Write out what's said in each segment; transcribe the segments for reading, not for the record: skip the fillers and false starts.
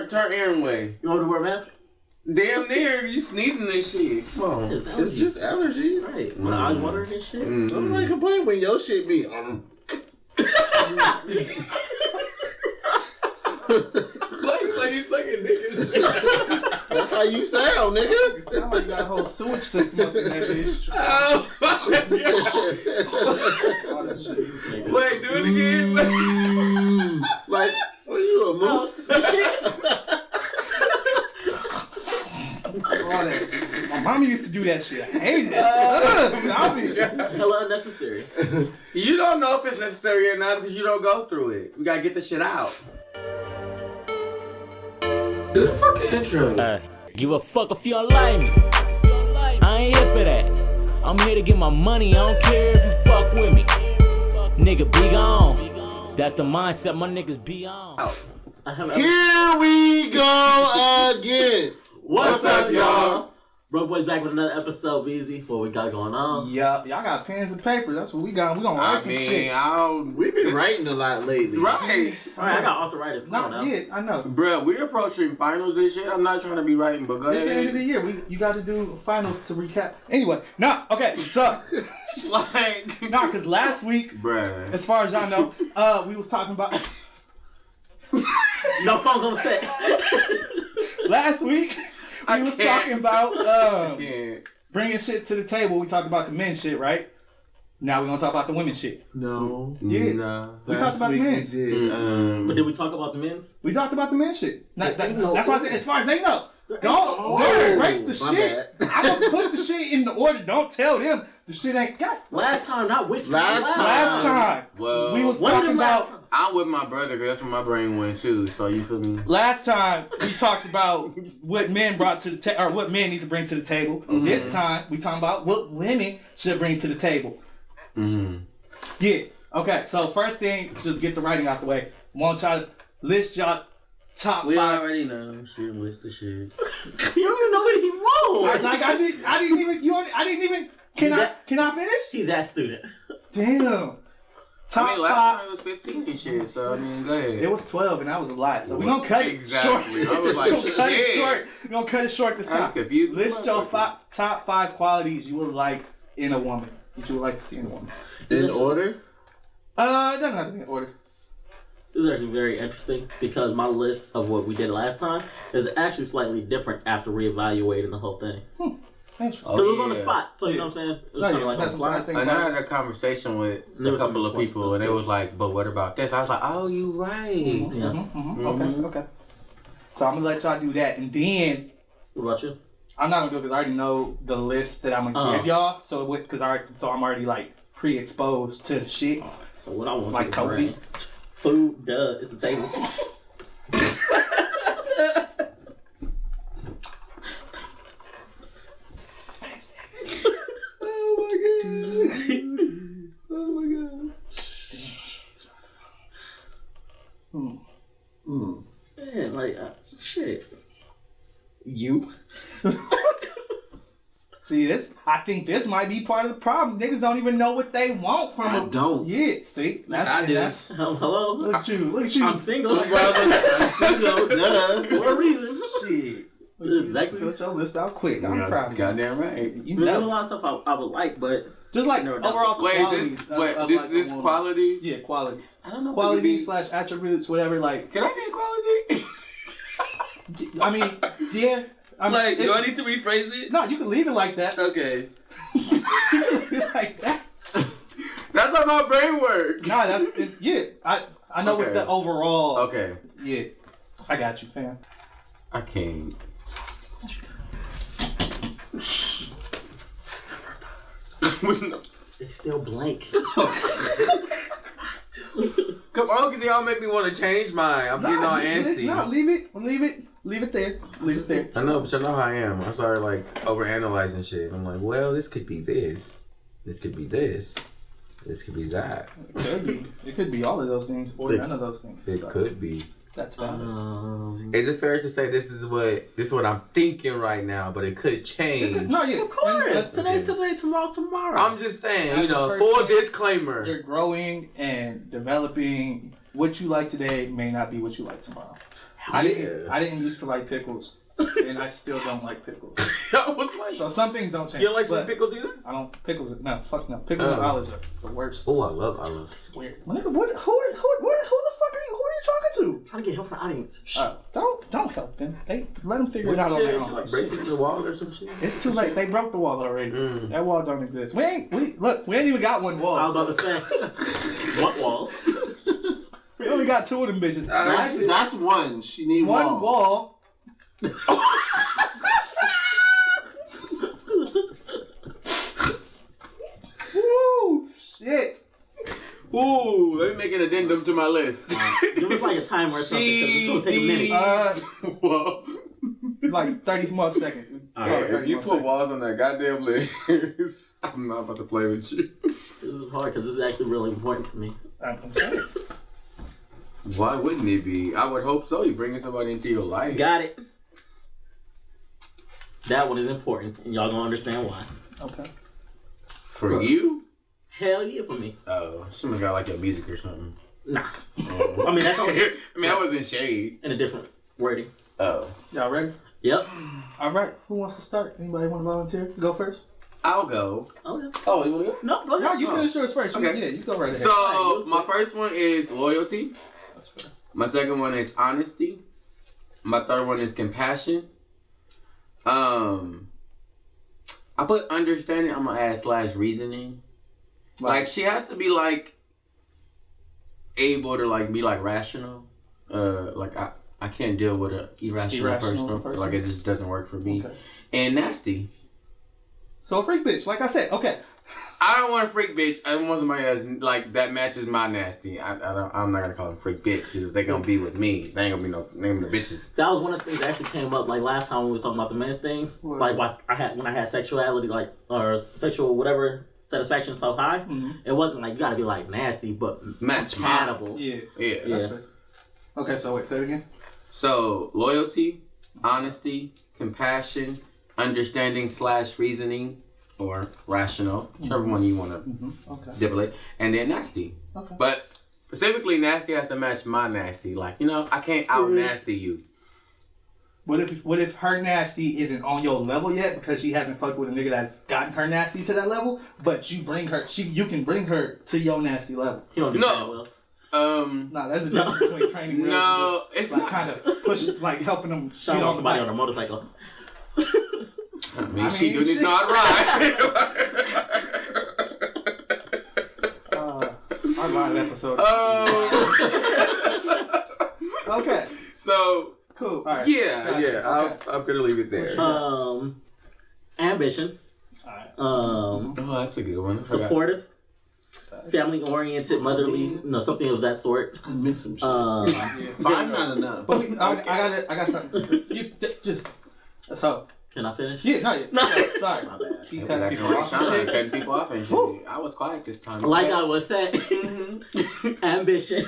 turn Aaron way. You want to wear a mask? Damn near, you sneezing this shit. Come on. It's just allergies. Right. When I was wondering this shit. I'm not complaining when your shit be. like you sucking nigga shit. That's how you sound, nigga. It sound like you got a whole sewage system up in that bitch. Oh my God. All that shit. Wait, do it again. Like, are you a moose? All that. My mama used to do that shit. I hate it. Stop it. Hella unnecessary. You don't know if it's necessary or not because you don't go through it. We gotta get the shit out. Do the fucking intro. Give a fuck if you don't like me. I ain't here for that. I'm here to get my money. I don't care if you fuck with me. Nigga, be gone. That's the mindset my niggas be on. Here we go again. What's up, y'all? Bro Boyz back with another episode, VZ. What we got going on? Yup, y'all got pens and paper. That's what we got. We gonna write some shit. We've been writing a lot lately. Right. Alright, I got arthritis. Come on Not now. yet, I know. Bruh, we're approaching finals and shit. I'm not trying to be writing, but go It's the end of ahead. the year. You got to do finals to recap. Anyway, okay, so Like, because last week, bruh. as far as y'all know, we was talking about No phones on the set. last week. We was talking about bringing shit to the table. We talked about the men shit, right? Now we're gonna talk about the women shit. No. Yeah. No. We talked about the men. But did we talk about the men's? We talked about the men shit. That's why I said, as far as they know. Don't Oh, break the my shit. bad. I'm gonna put the shit in the order. Don't tell them the shit ain't got. Last time, not which time. Last time. Well, We was One of talking them last about. time. I'm with my brother because that's where my brain went too. So you feel me? Last time we talked about what men brought to the table, or what men need to bring to the table. This time we talking about what women should bring to the table. Yeah. Okay. So first thing, just get the writing out the way. Want y'all to list y'all top We 5. already know. Shit, what's the shit? You don't even know what he wrote. I didn't even. Can I finish? He that student. Damn. Top I mean, last 5. time it was 15 and shit. So I mean, go ahead. It was 12 and that was a lot. So we gonna cut Exactly. it short. I was like, we gonna cut it shit. short. We gonna cut it short this I'm time. confused. List your top 5 qualities you would like in a woman. That you would like to see in a woman. In order? It doesn't have to be in order. This is actually very interesting because my list of what we did last time is actually slightly different after reevaluating the whole thing. Interesting. Because it was on the spot, so you know what I'm saying? It was kind of like on the fly. And I had a conversation with a couple of people, and they was like, "But what about this?" I was like, "Oh, you right." Okay. So I'm gonna let y'all do that, and then What about you? I'm not gonna do it because I already know the list that I'm gonna give y'all. So I'm already like pre-exposed to the shit. So what I want Like you to bring. Kobe. Food, duh, is the table. Man, like, shit. You? See this? I think this might be part of the problem. Niggas don't even know what they want from I them. don't. Yeah, see? I do. Hello? Look at you. I'm single. I'm single, duh. For a reason. Shit. Exactly. Fill your list out quick. I'm proud of you. Goddamn right. You There's a know. lot of stuff I would like, but Just like No, that's- overall Wait, qualities. is this of like a this woman. quality? Yeah, qualities. I don't know. Qualities / attributes, whatever. Like, Can I be a quality? I mean, yeah. Like, do I need to rephrase it? No, you can leave it like that. Okay. You can leave it like that. That's how my brain works. Nah, that's it, yeah. I know what Okay. the overall. Okay. Yeah, I got you, fam. I can't. it's still blank. Come on, because y'all make me want to change mine. I'm getting all antsy. No, leave it there. Leave it there. I know, but you know how I am. I started like overanalyzing shit. I'm like, well, this could be this. This could be this. This could be that. It could be. It could be all of those things or none of those things. It So, could be. That's valid. Is it fair to say this is what I'm thinking right now, but it could change? No, yeah. Of course. And Today's today, tomorrow's tomorrow. I'm just saying, As you know, a full person, disclaimer. You're growing and developing. What you like today may not be what you like tomorrow. I didn't used to like pickles, and I still don't like pickles. I was like, So some things don't change. you don't like but sweet pickles either? I don't pickles. No, fuck no. Pickles and olives are the worst. Oh, I love olives. Weird. Well, nigga, who the fuck are you? Who are you talking to? Trying to get help from the audience. Don't help them. They let them figure it out on their own. Like breaking the wall or some shit? It's too late. They broke the wall already. That wall don't exist. We ain't even got one wall. I was about to say, what walls? We only got 2 of them bitches. That's one. She need one walls. wall. Woo! Shit. Ooh, let me make an addendum to my list. Give us like a timer or something because it's gonna take a minute. Whoa. Like 30 more seconds. If you put walls on that goddamn list, I'm not about to play with you. This is hard because this is actually really important to me. I'm saying. Why wouldn't it be? I would hope so. You're bringing somebody into your life. Got it. That one is important, and y'all gonna understand why. Okay. For you? Hell yeah, for me. Oh, someone got like your music or something. Nah. I mean, that's only I mean, I wasn't shade. in a different wording. Oh. Y'all ready? Yep. All right. Who wants to start? Anybody want to volunteer? Go first. I'll go. Okay. Oh, you want to go? No, go No, ahead. you finish yours first. Okay. Yeah, you go right ahead. So, my first one is loyalty. That's fair. My second one is honesty. My third one is compassion. I put understanding. I'm gonna add / reasoning. Like she has to be like able to like be like rational. Like I can't deal with an irrational person. Like it just doesn't work for me. Okay. And nasty. So a freak bitch, like I said. Okay. I don't want a freak bitch. I want somebody that's like that matches my nasty. I'm not gonna call them freak bitch because if they're gonna be with me, they ain't gonna be no name of the bitches. That was one of the things that actually came up like last time when we was talking about the men's things. What? Like when I had sexuality like or sexual whatever satisfaction so high, it wasn't like you gotta be like nasty, but Match compatible. Yeah. Yeah. That's fair. Okay, so wait, say it again. So loyalty, honesty, compassion, understanding / reasoning. Or rational, whichever one you want to stipulate, and then nasty. Okay. But specifically, nasty has to match my nasty. Like, you know, I can't out nasty you. What if her nasty isn't on your level yet because she hasn't fucked with a nigga that's gotten her nasty to that level, but you bring her, you can bring her to your nasty level. You don't do that, Wells. Nah, there's a difference between training wheels and just, it's like, not. Kind of push, like helping them. Showing on somebody on a motorcycle. I mean, she do need to know how to ride. Our live episode. Okay. So Cool. All right. yeah. Gotcha. Okay. I'm gonna leave it there. Ambition. Oh, that's a good one. Supportive. Family oriented, motherly, something of that sort. I missed some shit. 5 not enough. But I got something. You just so. Can I finish? Yeah, no. Sorry. My bad. Keep Cutting cutting people off and shit. people off and shit. I was quiet this time. Like I was saying, ambition,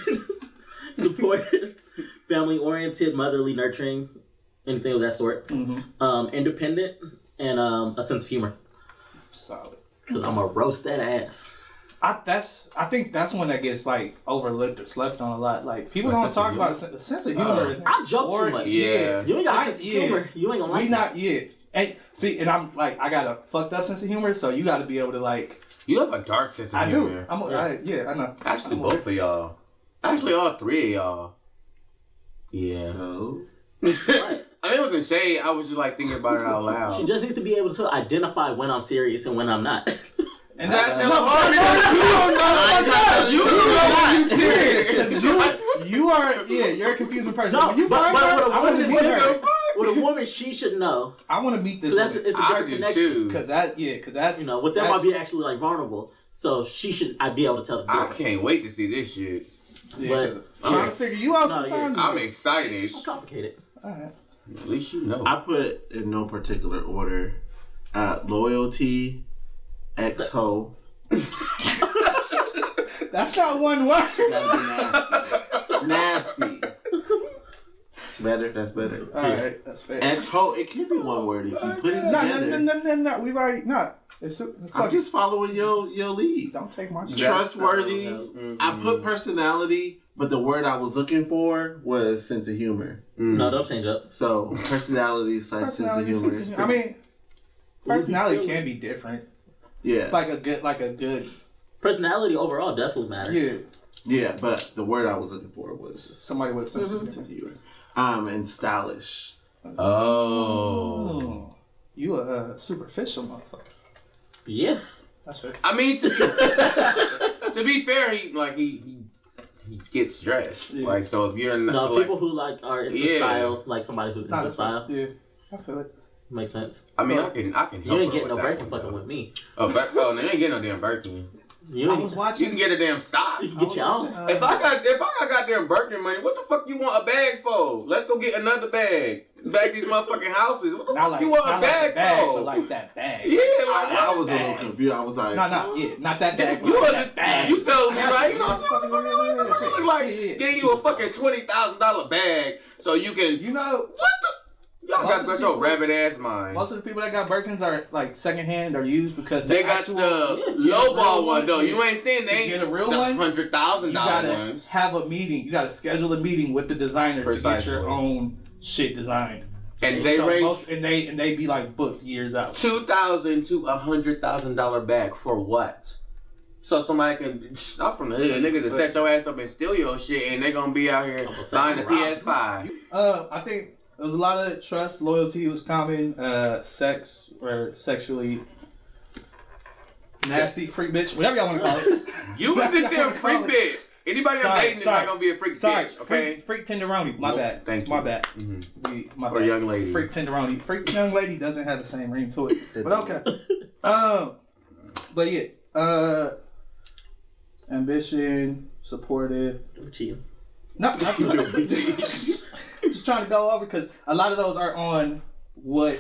supportive, family oriented, motherly, nurturing, anything of that sort. Independent, and a sense of humor. Solid. Because I'm gonna roast that ass. I think that's one that gets like overlooked or slept on a lot. Like people don't talk about the sense of humor. Is I joke too much. Yeah. You ain't got a sense of humor. You ain't gonna like it. And see, and I'm like, I got a fucked up sense of humor, so you got to be able to like. You have a dark sense of humor. I know. Actually, both of y'all. Actually, all 3 of y'all. Yeah. So? Right. I mean, it wasn't shade. I was just like thinking about it out loud. She just needs to be able to identify when I'm serious and when I'm not. And that's hard because you don't know when you're serious. You are, you're a confusing person. No, when you but find her, with a I want to woman, meet her. with a woman, she should know. I want to meet this It's woman. a different connection. Too. Because that's with them, I'll be actually like vulnerable. So I'd be able to tell the difference. I can't wait to see this shit. But trying to figure you out sometimes. I'm excited. it's complicated. All right. At least you know. I put in no particular order. Loyalty, ex-ho. That's not one word. Gotta be nasty. Better, that's better. All right, that's fair. Ex-ho, it can be one word if you put it together. No. We've already I'm just following your lead. Don't take my shit. Trustworthy. I put personality, But the word I was looking for was sense of humor. No, don't change up. So personality / sense of humor. I mean, personality can be different. Yeah. Like a good. Personality overall definitely matters. Yeah. Yeah, but the word I was looking for was Somebody with sense of humor. And stylish. Oh. You a superficial motherfucker. Yeah. That's right. I mean, to be fair, he gets dressed. Yeah. Like, so if you're not No, like, people who like are into style, like somebody who's into style, Yeah, I feel it. makes sense. I mean, I can help You ain't her getting no with that Birkin one, fucking though. with me. Oh, no, you ain't getting no damn Birkin. You I ain't. was You watching. can get a damn stock. You can get your own. If I got goddamn Birkin money, what the fuck you want a bag for? Let's go get another bag. Bag these motherfucking houses. What the fuck you want a bag for? But like that bag. Yeah, like I was a little confused. I was like, not that bag. But you like was that bag. you told me right? You know what I'm saying? What the fuck Yeah. look like getting you a fucking $20,000 bag so you can. You know, What the? Y'all got your people- rabbit ass mind. most of the people that got Birkins are like secondhand or used because They got actual, the real lowball one though. yeah. You ain't saying they To ain't get a real the one, $100,000 You gotta ones. have a meeting. You gotta schedule a meeting with the designer to Precisely. get your own shit designed. And they So range and they be like booked years out. $2,000 to $100,000 bag for what? So somebody can not from the hood, nigga, to set your ass up and steal your shit, and they gonna be out here buying the PS5. I think there was a lot of trust, loyalty was common, sex or sexually nasty, freak bitch, whatever y'all want to call it. You with this damn freak bitch. Anybody that's dating is not gonna be a freak Sorry, bitch, okay? freak tenderoni. My Nope, bad. thank My you. bad. Mhm. My Or bad. young lady. Freak tenderoni. Freak young lady doesn't have the same ring to it. But okay. But yeah. Ambition, supportive. Cheating. No, not just trying to go over because a lot of those are on what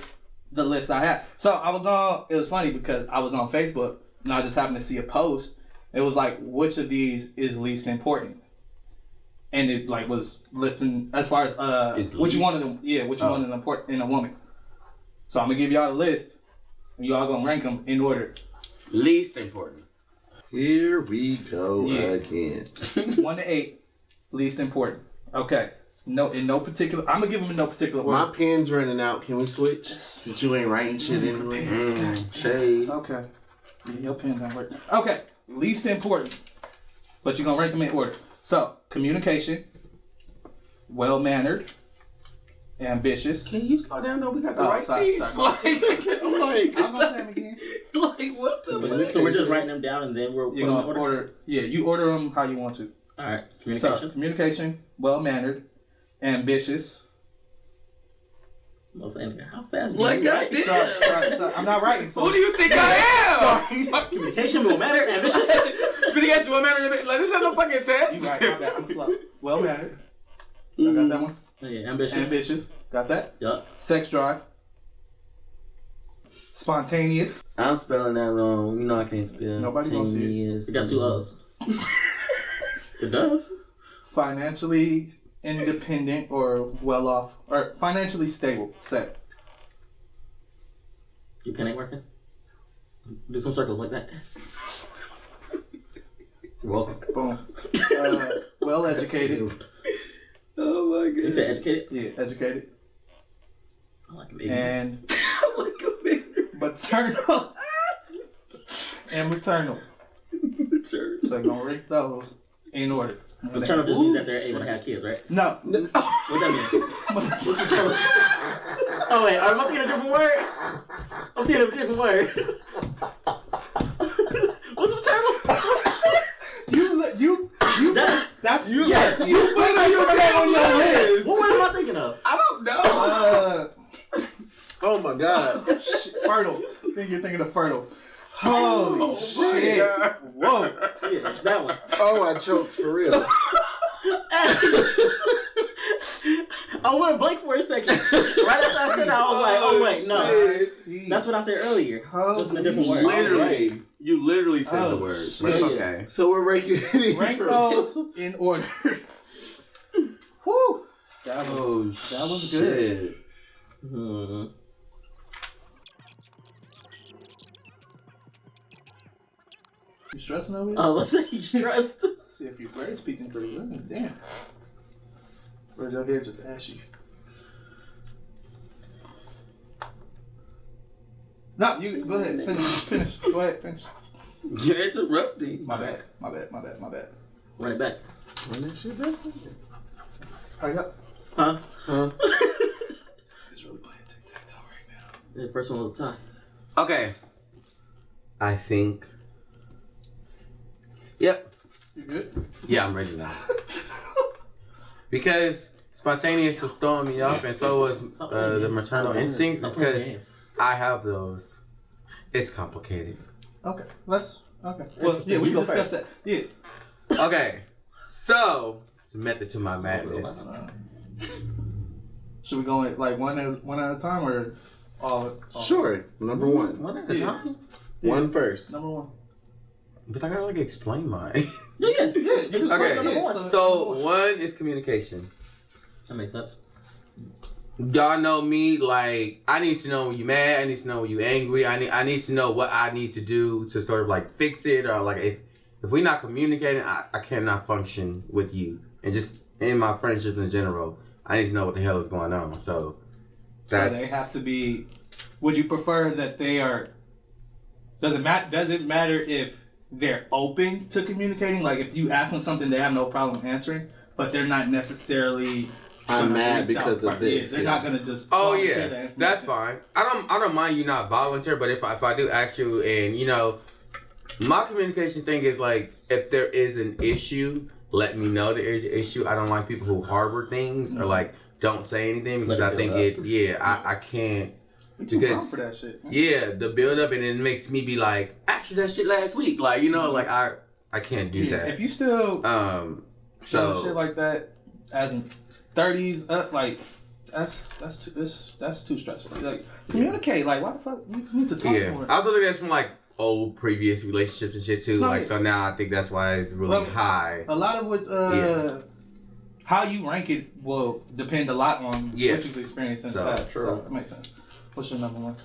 the list I had. So I was on. It was funny because I was on Facebook and I just happened to see a post. It was like, which of these is least important? And it like was listing as far as which one of them. Yeah, which one is important in a woman. So I'm gonna give y'all a list, and y'all gonna rank them in order. Least important. here we go Yeah. again. 1 to 8, least important. Okay. No, in no particular. I'm gonna give them in no particular order. My pen's running out. Can we switch? Since you ain't writing shit anyway. Shade. Okay. Yeah, your pen don't work. Okay. Least important. But you're gonna rank them in order. So, communication, well-mannered, ambitious. Can you slow down though? We got the Oh, right sorry, things. sorry. Like, I'm like, I'm gonna say them again. like what the? So we're just writing them down and then we're putting You're them gonna in order. order. Yeah, you order them how you want to. All right. So, Communication. communication, well-mannered, ambitious. I was saying, how fast do Like you write? goddamn. Sorry. I'm not writing. So Who do you think I am? Communication will matter. Ambitious. Communication will matter. Like this ain't no fucking test. you right. My bad. I'm slow. Well-mannered. I got that one. Yeah, ambitious. Ambitious. Got that. Yup. Sex drive. Spontaneous. I'm spelling that wrong. You know I can't spell. Nobody gonna see It got 2 O's. It does. Financially independent or well off or financially stable. Set. Your pen ain't working? Do some circles like that. You're welcome. Boom. Well educated. Oh my god. You said educated? Yeah, educated. I like it. And Look at me. maternal. And maternal. Sure. So gonna rank those in order. Maternal just means that they're able to have kids, right? No. What that mean? What's maternal? Oh wait, am I thinking a different word? I'm thinking of a different word. What's maternal? You That- that's you- yes. you You put that on your list. What word am I thinking of? I don't know. oh my god. Fertile. I think you're thinking of fertile. Holy shit. God. Whoa. Yeah, that one. Oh, I choked for real. I went blank for a second. Right after I said that, I was like, oh wait, no. I see. That's what I said earlier. Holy Just in a different word. Literally. Right. You literally said the Oh, word. shit. But it's Yeah. okay. So we're ranking these rank for- those in order. Whew. That was Oh, was good. shit. Hmm. stressing over here? Oh, let's say you stressed. See if your brain's speaking pretty good. Damn. Or your hair just ashy? No, you go ahead. Finish. Go ahead. Finish. You're interrupting. My bad. Run it back. Run that shit back. Hurry up. Huh? It's really playing tic-tac-toe right now. The first one was a tie. Okay. I think. Yep. You good? Yeah, I'm ready now. Because spontaneous was throwing me off, and so was the maternal instincts. Because I have those. It's complicated. Okay. Okay. Well, yeah, we can discuss that. Yeah. Okay. So, it's a method to my madness. Should we go like one at a time or all? Sure. Number one. One at a time? One first. Number one. But I gotta like explain mine. Yes. Okay. So, one is communication. That makes sense. Y'all know me, like, I need to know when you mad, I need to know when you angry, I need to know what I need to do to sort of like fix it, or like if we're not communicating, I cannot function with you. And just in my friendships in general, I need to know what the hell is going on. So they have to be. Would you prefer that they are? Does it matter if they're open to communicating? Like if you ask them something, they have no problem answering, but they're not necessarily. I'm mad because of this. They're not gonna just. Oh yeah, that's fine. I don't mind you not volunteer, but if I do ask you, and you know, my communication thing is like if there is an issue, let me know there is an issue. I don't like people who harbor things or like don't say anything because I think I can't. Because for that shit. Yeah, the build up and it makes me be like, actually that shit last week, like you know, like I can't do that. If you still so shit like that as in 30s up, like that's too stressful. Like communicate, like why the fuck you need to talk more. I also think that's from like old previous relationships and shit too. So now I think that's why it's really high. A lot of what how you rank it will depend a lot on what you've experienced in the past. So that makes sense. What's your number one?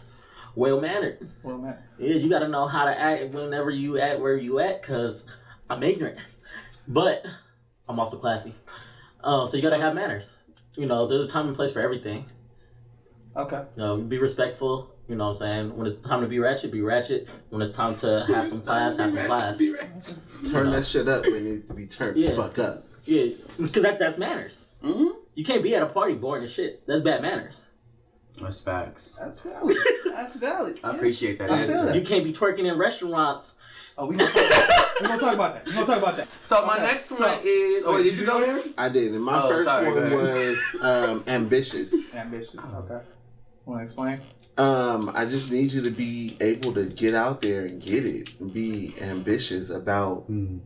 Well mannered. Yeah, you gotta know how to act whenever you at where you at, cause I'm ignorant, but I'm also classy. So you gotta have manners. You know, there's a time and place for everything. Okay. You know, be respectful. You know what I'm saying? When it's time to be ratchet, be ratchet. When it's time to have some class, have some class. Turn that shit up when it needs to be turned the fuck up. Yeah, because that's manners. Mm-hmm. You can't be at a party boring as shit. That's bad manners. That's facts. That's valid. That's valid. I appreciate that. I feel that. You can't be twerking in restaurants. Oh, we're gonna talk about that. So my next one is. Oh, wait, did you go there? I did. And my first one was ambitious. Ambitious. Okay. Want to explain? I just need you to be able to get out there and get it. And be ambitious about. You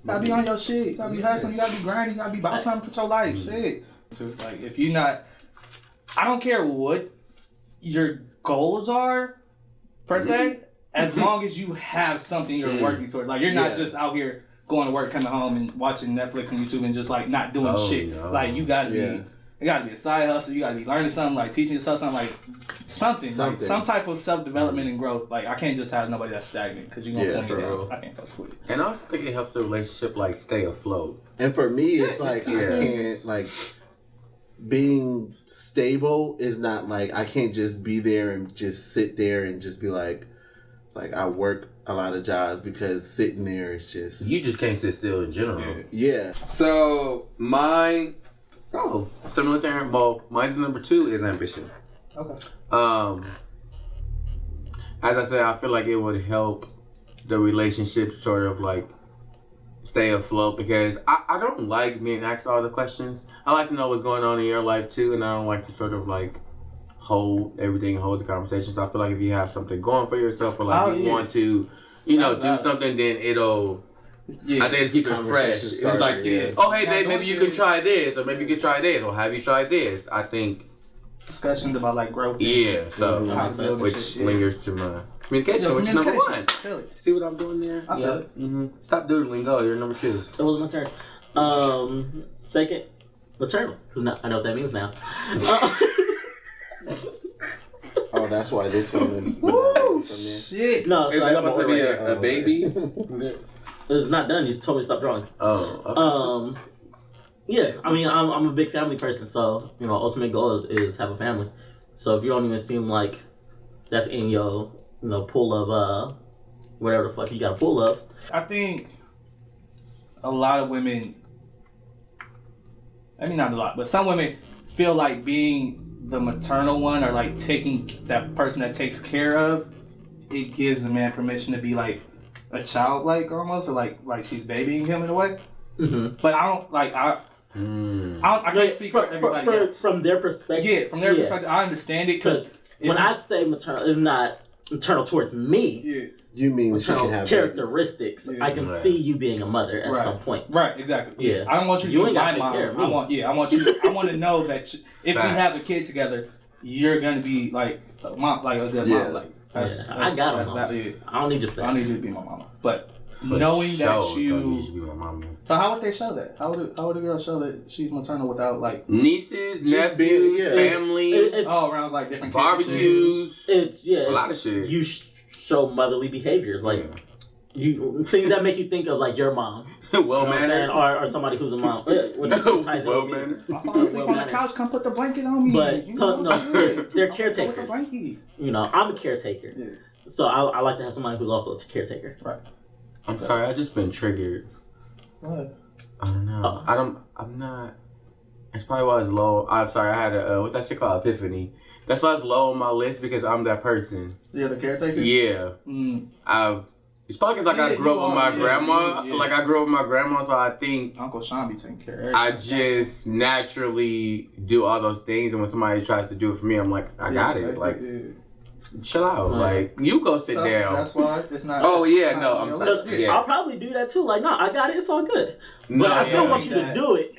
gotta be on your shit. You gotta be hustling. You gotta be grinding. You gotta be about something for your life. Shit. So, like, if you're not. I don't care what your goals are, per se, as long as you have something you're working towards. Like, you're not just out here going to work, coming home, and watching Netflix and YouTube and just, like, not doing shit. No. Like, you gotta be, it gotta be a side hustle. You gotta be learning something, like, teaching yourself something, like, something. Like, some type of self-development and growth. Like, I can't just have nobody that's stagnant, because you're gonna pull me down. I can't fuck with it. And I also think it helps the relationship, like, stay afloat. And for me, it's like, I can't, like... Being stable is not like I can't just be there and just sit there and just be like I work a lot of jobs because sitting there is just you just can't sit still in general. Yeah. So mine, similar to Aaron. Well, mine's number 2 is ambition. Okay. As I said, I feel like it would help the relationship sort of like stay afloat because I don't like being asked all the questions. I like to know what's going on in your life too, and I don't like to sort of like hold the conversation. So I feel like if you have something going for yourself or like you want to, do something, then it'll. Yeah. I think to keep it fresh. It's like, oh hey babe, maybe you can try this, or maybe you can try this, or have you tried this? I think discussions about like growth. Yeah, so which lingers to my communication, which is number 1. See what I'm doing there? I feel it. Mm-hmm. Stop doodling. Go. You're number 2. That was my turn. Second, maternal. Because I know what that means now. Oh, that's why this one is. Woo! Shit. No, Is I that got my supposed to be order right a baby? here. It's not done. You told me to stop drawing. Oh. Okay. Yeah. I mean, I'm a big family person, so ultimate goal is have a family. So if you don't even seem like that's in your pool of whatever the fuck you got a pool of. I think a lot of women, I mean not a lot, but some women feel like being the maternal one or like taking that person that takes care of, it gives a man permission to be like a child, like almost, or like she's babying him in a way. Mm-hmm. But I don't like I can't speak for everybody else. From their perspective. Yeah, from their perspective, I understand it because when I say maternal, it's not maternal towards me. Yeah. You mean she can have characteristics? Yeah. I can see you being a mother at some point. Right, exactly. Yeah. I don't want you to be my mom. I want to know that if we have a kid together, you're gonna be like a mom, like a good mom. Like I got him. I don't need you for that. I don't need you to be my mama. But knowing that you should be my mama. So how would they show that? How would a girl show that she's maternal without like nieces, nephews, family? Around like different barbecues. It's a lot of shit. You show motherly behaviors like things that make you think of like your mom. Well mannered, or somebody who's a mom. Well mannered. I fall asleep on the couch. Come put the blanket on me. But they're caretakers. I'm a caretaker. Yeah. So I like to have somebody who's also a caretaker. Right. I'm sorry, I just been triggered. What? I don't know. I'm not. That's probably why it's low. I'm sorry, I had a what's that shit called? Epiphany. That's why it's low on my list because I'm that person. You're the caretaker? Yeah. It's probably because I grew up with my grandma. Yeah. Like I grew up with my grandma, so I think Uncle Sean be taking care of everything. I just naturally do all those things, and when somebody tries to do it for me, I'm like, I got it. Like, chill out. Like, you go sit down. That's why it's not. Oh yeah, no, I'm sorry. I'll probably do that too. Like, no, I got it. It's all good. But I still want you to do it.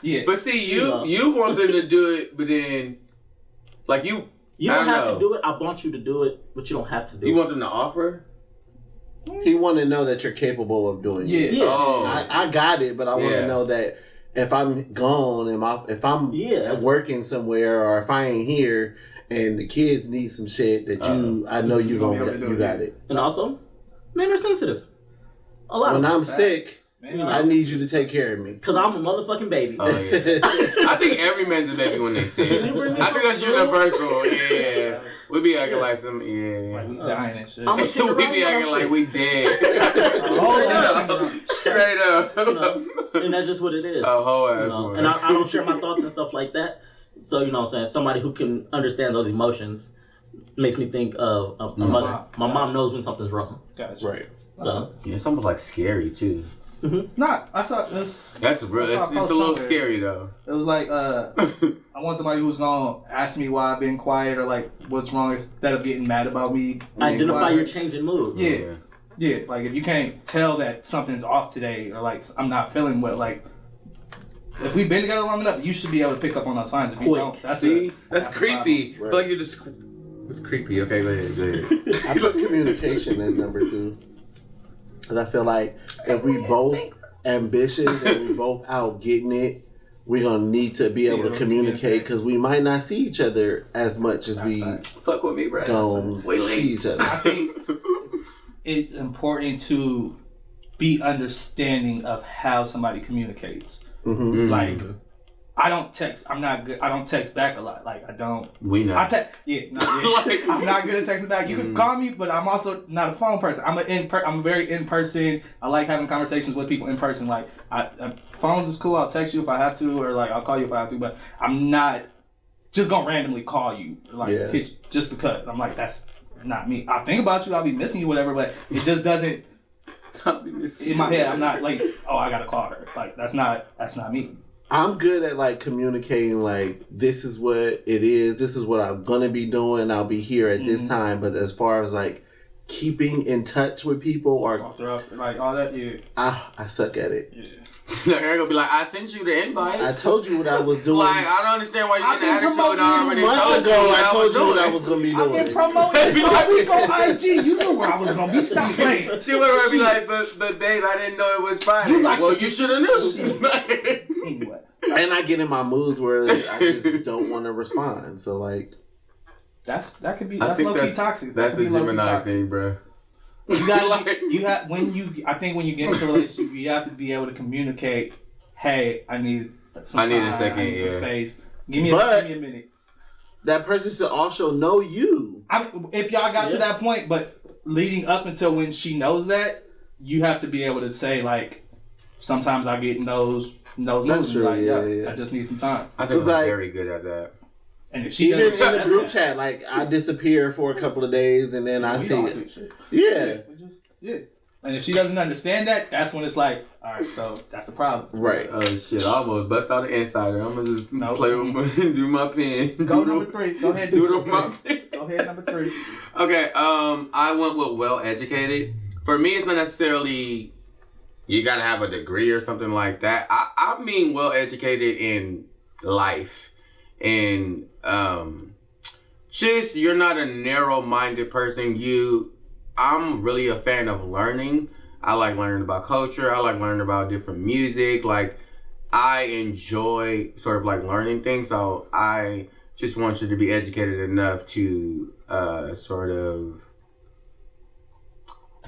Yeah. But see, you want them to do it, but then, like you. You don't have to do it. I want you to do it, but you don't have to do it. You want them to offer? He want to know that you're capable of doing it. Yeah. Oh. I got it, but I want to know that if I'm gone and if I'm working somewhere or if I ain't here and the kids need some shit that I know you got it. And also, men are sensitive. A lot. When I'm sick, I need you to take care of me. Because I'm a motherfucking baby. Oh, yeah. I think every man's a baby when they sick. I think that's universal. Yeah. We be acting like some, Like we dying and shit. We be acting like we dead. Straight up. And that's just what it is. A whole ass. And I don't share my thoughts and stuff like that. So, you know what I'm saying? Somebody who can understand those emotions makes me think of a mother. My mom knows when something's wrong. Gotcha. Right. So it's almost like scary too. Mm-hmm. Nah, I saw this. That's real. It's a little scary though. It was like, I want somebody who's gonna ask me why I've been quiet or like what's wrong instead of getting mad about me. Identify your changing moods. Yeah. Like if you can't tell that something's off today or like I'm not feeling well, like if we've been together long enough, you should be able to pick up on those signs. If you don't, that's creepy. Right. I feel like you're just. It's creepy. Okay, go ahead. I put communication as number 2. Because I feel like if we both ambitious and we both out getting it, we're going to need to be able to communicate because we might not see each other as much as we fuck with me, bro. Don't see each other. I think it's important to be understanding of how somebody communicates. Mm-hmm. Like, I don't text. I'm not good. I don't text back a lot. Like I don't. We know. I text. I'm not good at texting back. You can call me, but I'm also not a phone person. I'm very in person. I like having conversations with people in person. Like phones is cool. I'll text you if I have to, or like I'll call you if I have to. But I'm not just gonna randomly call you just because. I'm like that's not me. I think about you. I'll be missing you, whatever. But it just doesn't. In my head, I'm not like, oh, I gotta call her. Like that's not me. I'm good at like communicating like this is what it is, this is what I'm gonna be doing, I'll be here at this time. But as far as like keeping in touch with people or like all that, I suck at it. Like, I'm gonna be like, I sent you the invite. I told you what I was doing. Like, I don't understand why you getting attitude. I already months ago, I told you what I was gonna be doing. I've been promoting this all week on IG. You knew where I was gonna be. Stop playing. She would be like, but babe, I didn't know it was Friday. You should have knew. Anyway. And I get in my moods where I just don't want to respond. So like, that could be that's low key toxic. That's the Gemini thing, bro. You gotta I think when you get into a relationship, you have to be able to communicate. Hey, I need some time. A second. I need some space. Give me a minute. That person should also know you. I mean, if y'all got to that point, but leading up until when she knows that, you have to be able to say like, sometimes I get those moves. Like, I just need some time. I think I'm very good at that. And if she even in the group chat, like I disappear for a couple of days and then I see it. Yeah. And if she doesn't understand that, that's when it's like, all right, so that's a problem. Right. Oh shit! I almost bust out an insider. I'm gonna just play with do my pen. Go number 3. Go ahead. Do it on my pen. Go ahead, number 3. Okay. I went with well educated. For me, it's not necessarily you gotta have a degree or something like that. I mean well educated in life, and just you're not a narrow minded person. I'm really a fan of learning. I like learning about culture. I like learning about different music. Like, I enjoy sort of like learning things. So I just want you to be educated enough to sort of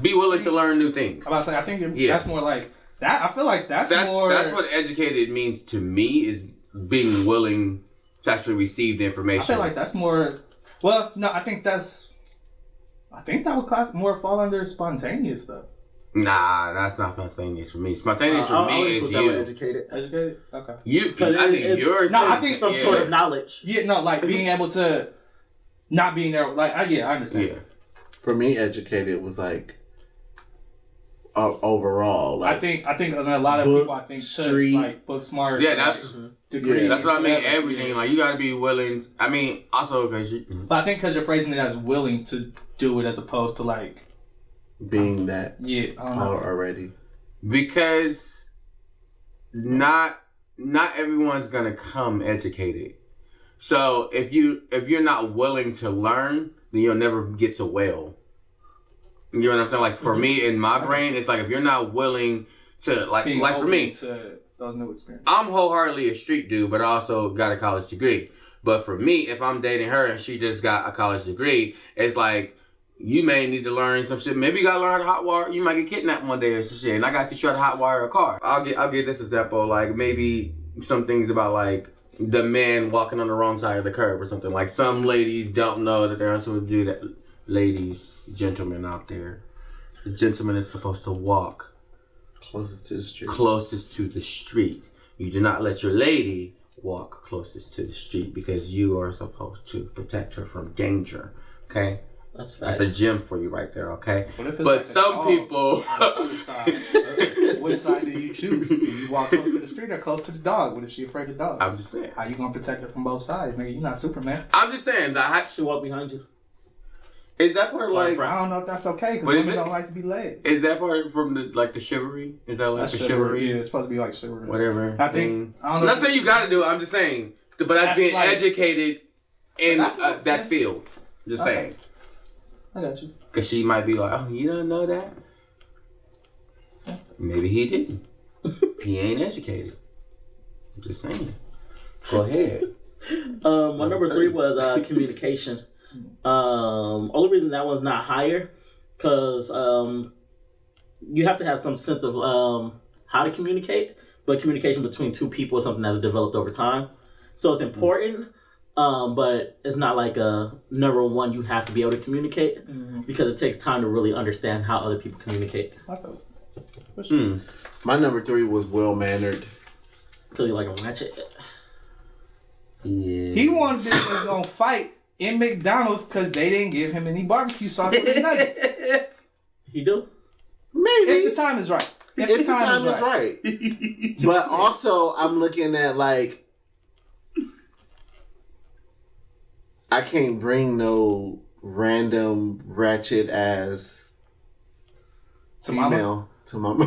be willing to learn new things. I'm about to say, I think that's more like that. I feel like that's more. That's what educated means to me, is being willing to actually receive the information. I feel like that's more. Well, no, I think that would more fall under spontaneous stuff. Nah, that's not spontaneous for me. Spontaneous for me is you. Educated? Okay. I think yours. No, I think some sort of knowledge. Yeah, no, like being able to not being there. Like, I understand. Yeah. For me, educated was like overall. Like, I think a lot of people should like book smart. Yeah, that's degree. That's what I mean. Everything, like, you got to be willing. I mean, also because But I think because you're phrasing it as willing to do it as opposed to like being that. Yeah, I don't know. Already. Because not everyone's gonna come educated. So if you're not willing to learn, then you'll never get to well. You know what I'm saying? Like, for me, in my brain, it's like, if you're not willing to, like for me, to those new experiences. I'm wholeheartedly a street dude, but I also got a college degree. But for me, if I'm dating her and she just got a college degree, it's like, you may need to learn some shit. Maybe you gotta learn how to hot wire. You might get kidnapped one day or some shit, and I got to teach you how to hot wire a car. I'll give this example, like maybe some things about like the man walking on the wrong side of the curb or something. Like, some ladies don't know that they're not supposed to do that. Ladies, gentlemen out there, the gentleman is supposed to walk closest to the street. Closest to the street. You do not let your lady walk closest to the street, because you are supposed to protect her from danger. Okay. That's a gem for you right there, okay? But like some people... Which side do you choose? Do you walk close to the street or close to the dog? What if she afraid of dogs? I'm just saying. How you gonna protect her from both sides? Nigga, you're not Superman. I'm just saying. She walk behind you. Is that part like... I don't know if that's okay, because women don't like to be led. Is that part from the chivalry? Is that like that's the chivalry? Yeah, it's supposed to be like chivalry. Whatever. I think... I don't know. I'm not saying you gotta do it. I'm just saying. But that's being like, educated in that field. Just saying. I got you. Because she might be like, oh, you don't know that? Maybe he didn't. He ain't educated. I'm just saying. Go ahead. My number 3 was communication. Only reason that one's not higher, because you have to have some sense of how to communicate, but communication between two people is something that's developed over time. So it's important. But it's not like a number one you have to be able to communicate, because it takes time to really understand how other people communicate. My number 3 was well-mannered. Because you like a ratchet. Yeah. He wanted this was gonna fight in McDonald's because they didn't give him any barbecue sauce with his nuggets. He do? Maybe. If the time is right. If the time is right. But also, I'm looking at like, I can't bring no random ratchet ass female to mama.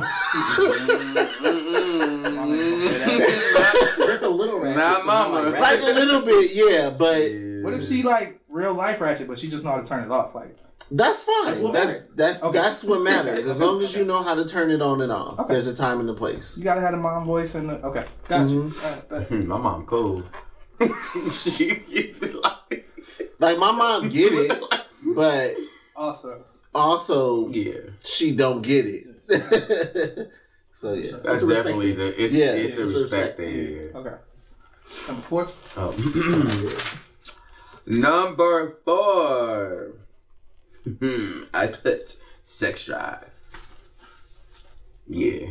There's a little ratchet. Not mama. Like a little bit, yeah, but... What if she like real life ratchet, but she just know how to turn it off? Like, that's fine. That's what matters. As long as you know how to turn it on and off. Okay. There's a time and a place. You gotta have the mom voice and the... Okay, got you. My mom cool. She like Like my mom get it, but also she don't get it. So yeah, that's definitely it's the respect thing. Yeah. Okay. Number 4. Oh. Number 4. I put sex drive. Yeah.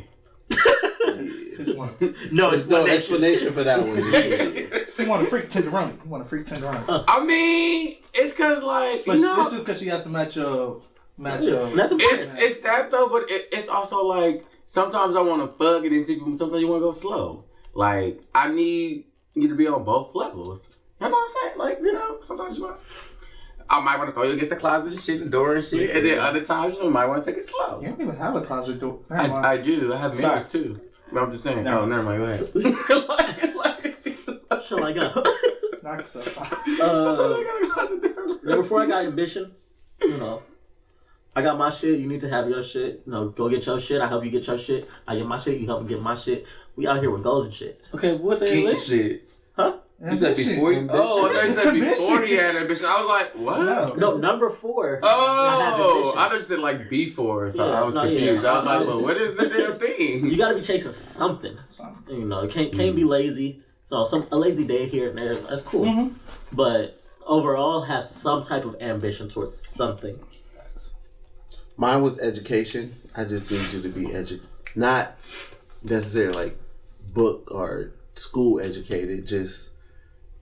No, there's no explanation for that one. You want a freak tenderoni. I mean, it's cause like but it's just cause she has to match up. That's it's that though, but it's also like sometimes I want to fuck and then sometimes you want to go slow. Like I need you to be on both levels. You know what I'm saying? Like sometimes you want. I might want to throw you against the closet and shit, the door and shit, and then other times you might want to take it slow. You don't even have a closet door. I do. I have mirrors too. But I'm just saying. No. Oh, never mind. Go ahead. Shall I go? Knock yourself out. Before I got ambition, I got my shit. You need to have your shit. Go get your shit. I help you get your shit. I get my shit. You help me get my shit. We out here with goals and shit. Okay, what the hell is shit? Huh? You said before you... Oh, I thought you said before he had ambition. I was like, what? No, number 4. Oh, I just said like before, so I was confused. I was like, well, what is the damn thing? You gotta be chasing something. You can't be lazy. So a lazy day here and there, that's cool. Mm-hmm. But overall, have some type of ambition towards something. Mine was education. I just need you to be not necessarily like book or school educated, just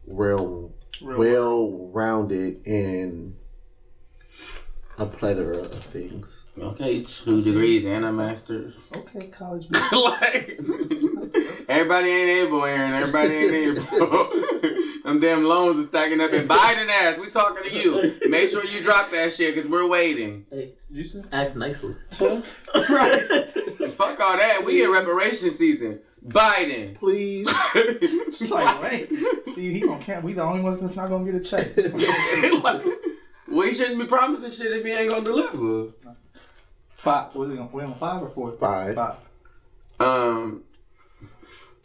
well-rounded in a plethora of things. Okay, 2 degrees and a master's. Okay, college. Like, everybody ain't able, Aaron. Everybody ain't able. Them damn loans are stacking up. And Biden ass, we talking to you. Make sure you drop that shit because we're waiting. Hey, you say? Ask nicely. Right. Fuck all that. We in reparation season. Biden, please. Like, wait. See, he gonna count. We the only ones that's not gonna get a check. Like, well, he shouldn't be promising shit if he ain't gonna deliver. 5. What is it gonna? We on 5 or 4? 5.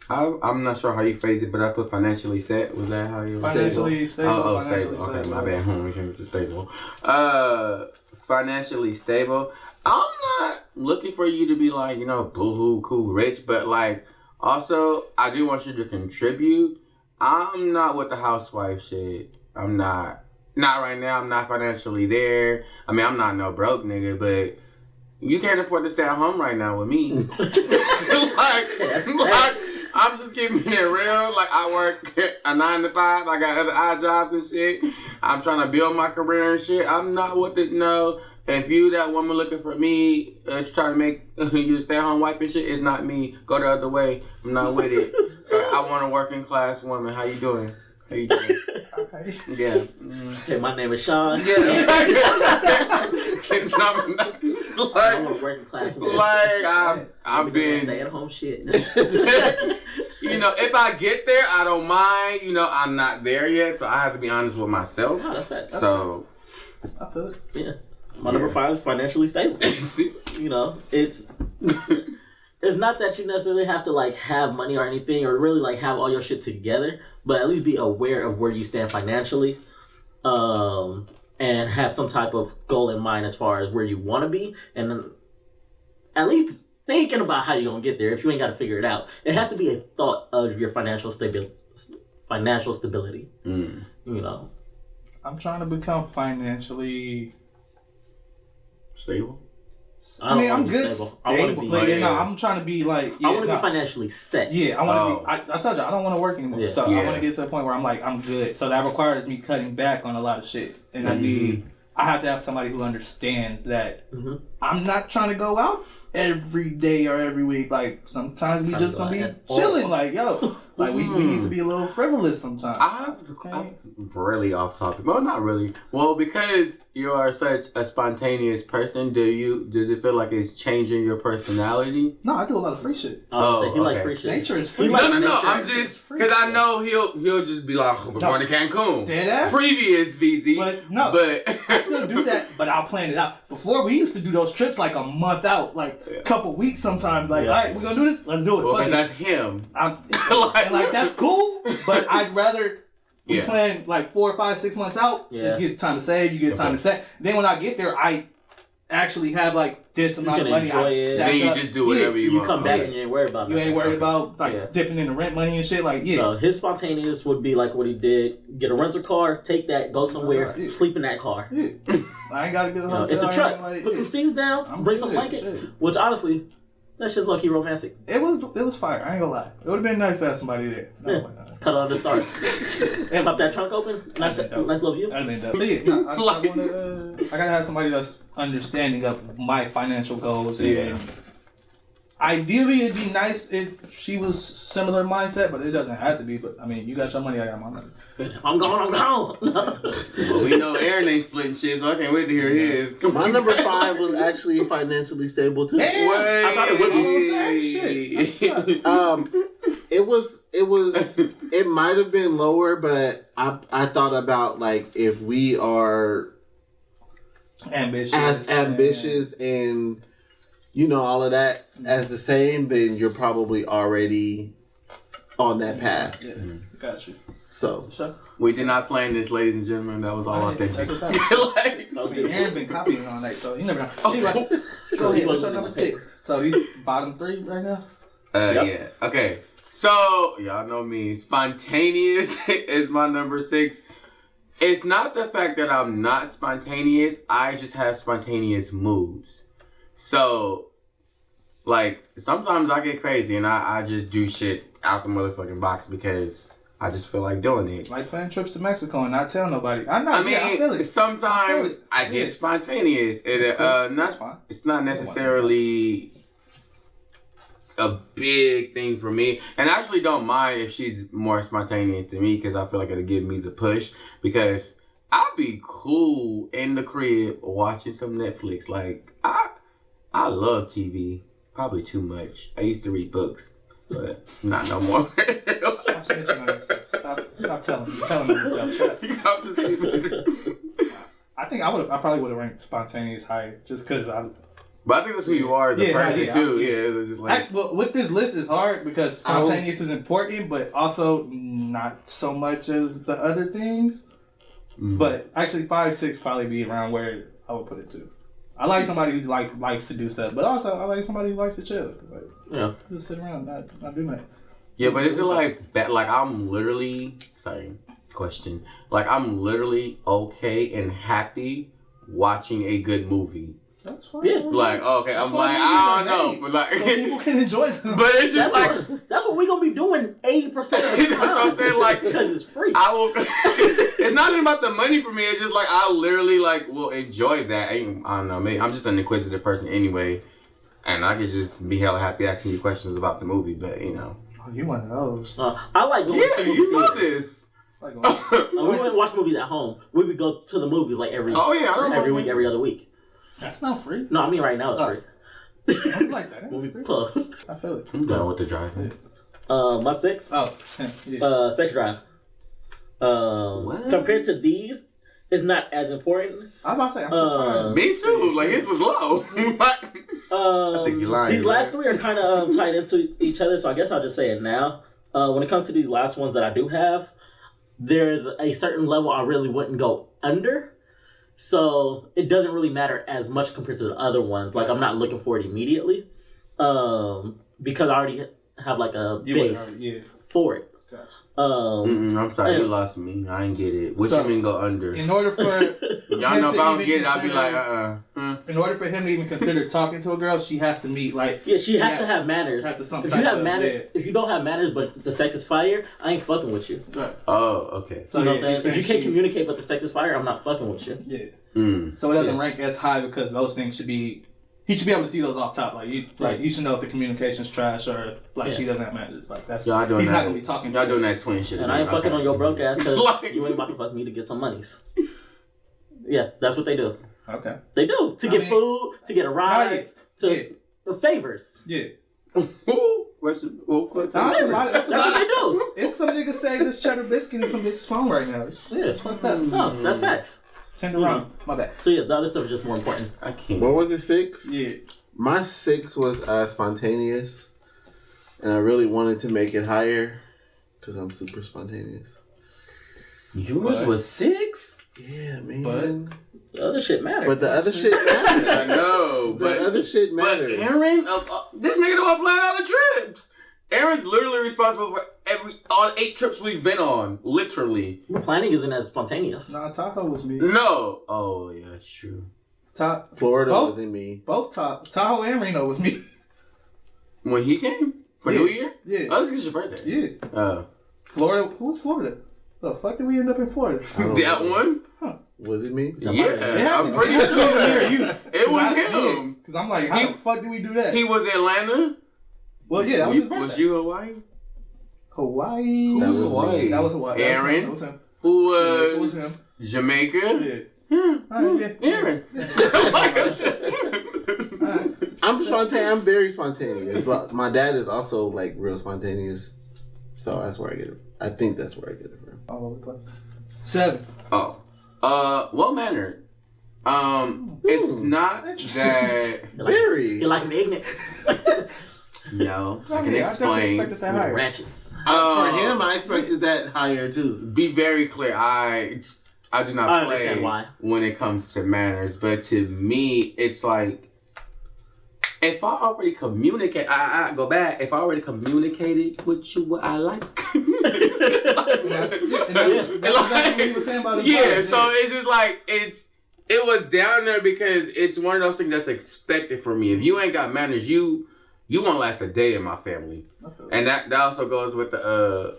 I'm not sure how you phrase it, but I put financially set. Was that how you? Financially stable. Oh, stable. Okay, my bad. We shouldn't be stable. Financially stable. I'm not looking for you to be like, boo-hoo, cool, rich, but like, also, I do want you to contribute. I'm not with the housewife shit. I'm not. Not right now. I'm not financially there. I mean, I'm not no broke nigga, but you can't afford to stay at home right now with me. I'm just keeping it real. Like, I work a 9 to 5. I got other odd jobs and shit. I'm trying to build my career and shit. I'm not with it, no. If you that woman looking for me, trying to make you stay home wife and shit, it's not me. Go the other way. I'm not with it. I want a working class woman. How you doing? Okay. Yeah. Hey, my name is Sean. Yeah. I'm a working class woman. Like I'm being stay at home shit. If I get there, I don't mind. I'm not there yet, so I have to be honest with myself. Oh, that's facts. So I feel it. Yeah. My number 5 is financially stable. It's not that you necessarily have to like have money or anything or really like have all your shit together, but at least be aware of where you stand financially, and have some type of goal in mind as far as where you want to be, and then at least thinking about how you're gonna get there. If you ain't got to figure it out, it has to be a thought of your financial stability. I'm trying to become financially stable. I'm good stable. I'm trying to be like. I want to be financially set. Yeah, I want to be. I told you I don't want to work anymore. Yeah. So I want to get to a point where I'm good. So that requires me cutting back on a lot of shit, and I have to have somebody who understands that I'm not trying to go out every day or every week. Like sometimes we just gonna be chilling. Like like we need to be a little frivolous sometimes. I'm really off topic. Well, not really. Well, because you are such a spontaneous person, does it feel like it's changing your personality? No, I do a lot of free shit. He like free shit. Nature is free. No. I'm just because I know he'll just be like, we're going to Cancun. Dead ass. Previous VZ. But I still do that. But I'll plan it out. Before we used to do those trips like a month out, like a couple weeks sometimes. Like, all right, we're gonna do this. Let's do it. Well, because that's him. And that's cool. But I'd rather We plan like 4 or 5, 6 months out. Yeah. It gets time to save. You get time to save. Then when I get there, I actually have like this amount of money. Then you just do whatever you want. You come back and you ain't worried about it. You ain't worried about like dipping in the rent money and shit. Like So his spontaneous would be like what he did: get a rental car, take that, go somewhere, sleep in that car. Yeah. I ain't gotta get a hotel. It's a truck. Put them seats down, bring some blankets. Which honestly, that's just low-key romantic. It was fire. I ain't gonna lie. It would have been nice to have somebody there. No. Cut all the stars. And pop that trunk open. Nice little view. I gotta have somebody that's understanding of my financial goals. And ideally, it'd be nice if she was similar mindset, but it doesn't have to be. But I mean, you got your money, I got my money. I'm gone. Well, we know Aaron ain't splitting shit, so I can't wait to hear his. My number 5 was actually financially stable too. Damn. I thought it would be. It might have been lower, but I thought about like if we are ambitious and you know all of that as the same, then you're probably already on that path. Yeah, got you. So we did not plan this, ladies and gentlemen. That was all I think. Aaron been copying all night, so you never know. Anyway, go ahead. What's your number 6? So these bottom 3 right now. Yeah. Okay. So y'all know me. Spontaneous is my number 6. It's not the fact that I'm not spontaneous. I just have spontaneous moods. So, like, sometimes I get crazy and I just do shit out the motherfucking box because I just feel like doing it. Like planning trips to Mexico and not tell nobody. I feel it. Sometimes I get spontaneous. It's not necessarily a big thing for me. And I actually don't mind if she's more spontaneous than me because I feel like it'll give me the push. Because I'll be cool in the crib watching some Netflix. Like, I love TV. Probably too much. I used to read books, but not no more. Stop snitching on yourself. Stop telling yourself. I think I probably would have ranked spontaneous higher just because But I think that's who you are as a person too. It's just like, actually, with this list is hard because spontaneous is important, but also not so much as the other things. But actually, 5, 6 probably be around where I would put it too. I like somebody who likes to do stuff, but also I like somebody who likes to chill. Just sit around, not do nothing. Yeah, but is it like I'm literally I'm literally okay and happy watching a good movie. That's fine. Yeah. Like, okay, I'm like, I don't know. But like, so people can enjoy them. But it's just that's what we're going to be doing 80% of the time. That's what I'm saying. Like, because it's free. It's not even about the money for me. It's just like, I literally will enjoy that. I don't know. Maybe I'm just an inquisitive person anyway. And I could just be hella happy asking you questions about the movie. But, you know. Oh, you one of those. I like going to you know this. We wouldn't watch movies at home. We would go to the movies like every week, every other week. That's not free. No, I mean right now it's free. I like that. Movies is closed. I feel it. I'm down with the drive. My 6? Sex Drive. Compared to these, it's not as important. I'm about to say, I'm surprised. Me too. Like, his was low. I think you're lying. These last 3 are kind of tied into each other, so I guess I'll just say it now. When it comes to these last ones that I do have, there's a certain level I really wouldn't go under. So it doesn't really matter as much compared to the other ones. Like, I'm not looking for it immediately because I already have like a base for it. Gotcha. I'm sorry, you lost me. I ain't get it. What you mean go under? In order for y'all know if I don't get it, I'll be like, In order for him to even consider talking to a girl, she has to meet she has to have manners. If you don't have manners, but the sex is fire, I ain't fucking with you. Right. Oh, okay. So you know what I'm saying? If you can't communicate, but the sex is fire, I'm not fucking with you. Yeah. So it doesn't rank as high because those things should be. He should be able to see those off top. You should know if the communication's trash or she doesn't have manners. Like that's he's not gonna be talking. Y'all doing that twin shit. And I ain't fucking on your broke ass because you ain't about to fuck me to get some monies. Yeah, that's what they do. Okay. They do to get food, to get a ride, to favors. Yeah. That's what they do. It's some niggas saying this cheddar biscuit in some bitch's phone right now. It's fucked up. No, that's facts. Tender wrong. My bad. So yeah, the other stuff is just more important. I can't. What was it, 6? Yeah. My 6 was spontaneous, and I really wanted to make it higher because I'm super spontaneous. Yours was 6? Yeah, man. But the other shit matters. But the other shit matters. I know, The other shit matters. But Aaron, this nigga don't plan all the trips. Aaron's literally responsible for all 8 trips we've been on. Literally. Planning isn't as spontaneous. nah, Tahoe was me. No. Oh, yeah, that's true. Florida both, wasn't me. Both Tahoe and Reno was me. When he came? For New Year? Yeah. Oh, this is your birthday. Yeah. Florida. Who was Florida? The fuck did we end up in Florida? That one? Huh. Was it me? Yeah, I'm pretty sure. It was him. Because I'm like, how the fuck did we do that? He was in Atlanta. Well, yeah, that was his birthday. Was you Hawaii? Hawaii. That was Hawaii? That was Hawaii. Aaron. That was him. Who Jamaica was him. Jamaica? Yeah. Yeah. Yeah. Aaron. I'm spontaneous. I'm very spontaneous. But my dad is also like real spontaneous. So that's where I get it. I think that's where I get it from. All over the place. 7. Oh. Well mannered. It's not that Very. You're like an ignorant. no. I I can definitely explain. expected that higher. Ratchets. For him, I expected that higher too. Be very clear. I do not I play understand why. when it comes to manners, but to me, it's like if I already communicate, I go back. If I already communicated with you what I like, That's exactly what he was saying about his yeah. body, So it's just like it was down there because it's one of those things that's expected for me. If you ain't got manners, you won't last a day in my family, and that also goes with the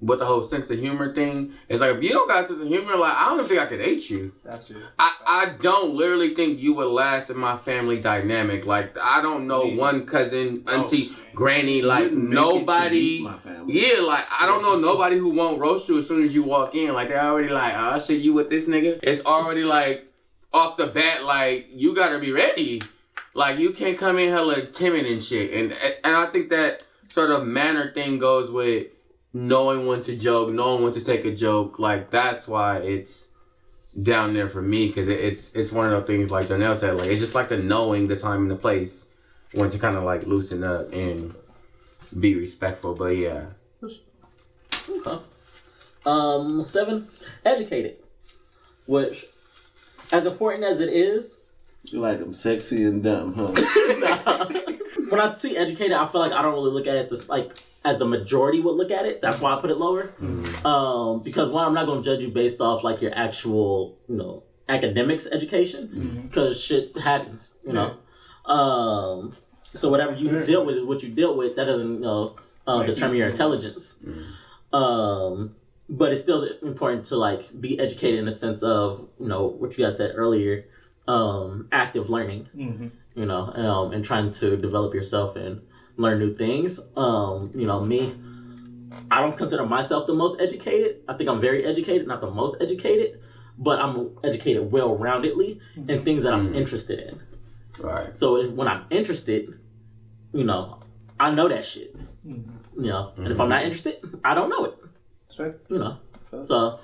with the whole sense of humor thing. It's like, if you don't got a sense of humor, like, I don't even think I could date you. That's it. I don't literally think you would last in my family dynamic. Like, I don't know one cousin, auntie, granny, like, nobody. My family. Yeah, like, I don't know nobody who won't roast you as soon as you walk in. Like, they're already like, oh, shit, you with this nigga? It's already, like, off the bat, like, you gotta be ready. Like, you can't come in hella timid and shit. And I think that sort of manner thing goes with knowing when to joke, knowing when to take a joke. Like, that's why it's down there for me, because it's one of those things like Janelle said, like, it's just like the knowing the time and the place when to kind of like loosen up and be respectful. But yeah. Okay. 7, educated. Which, as important as it is, You like them sexy and dumb, huh? when I see educated, I feel like I don't really look at it this like as the majority would look at it. That's why I put it lower. Because one, I'm not gonna judge you based off like your actual, academics education, because shit happens, you know. So whatever you dealt with is what you dealt with. That doesn't, determine your intelligence. But it's still important to like be educated in the sense of, what you guys said earlier, active learning. And trying to develop yourself and learn new things. Me, I don't consider myself the most educated. I think I'm very educated, not the most educated, but I'm educated well-roundedly in things that I'm interested in. Right. So when I'm interested, I know that shit. And if I'm not interested, I don't know it. That's right. So.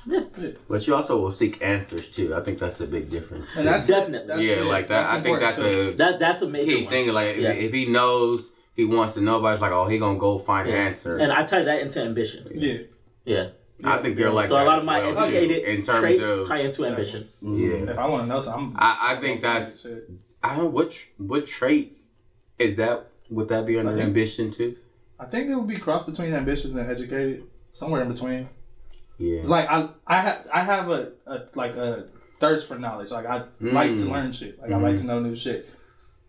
Yeah. But you also will seek answers too. I think that's the big difference. And that's definitely. Like that. I think that's that's a major key thing. Like if he knows, he wants to know, but it's like, oh, he gonna go find an answer. And I tie that into ambition. Yeah. I think you're like so that. A lot of my well, educated in terms traits of, tie into ambition. Yeah. If I want to know something, I think that's. I don't know what trait is that. Would that be under ambition too? I think it would be cross between ambitious and educated, somewhere in between. Yeah. It's like I have a thirst for knowledge. Like I like to learn shit. Like I like to know new shit.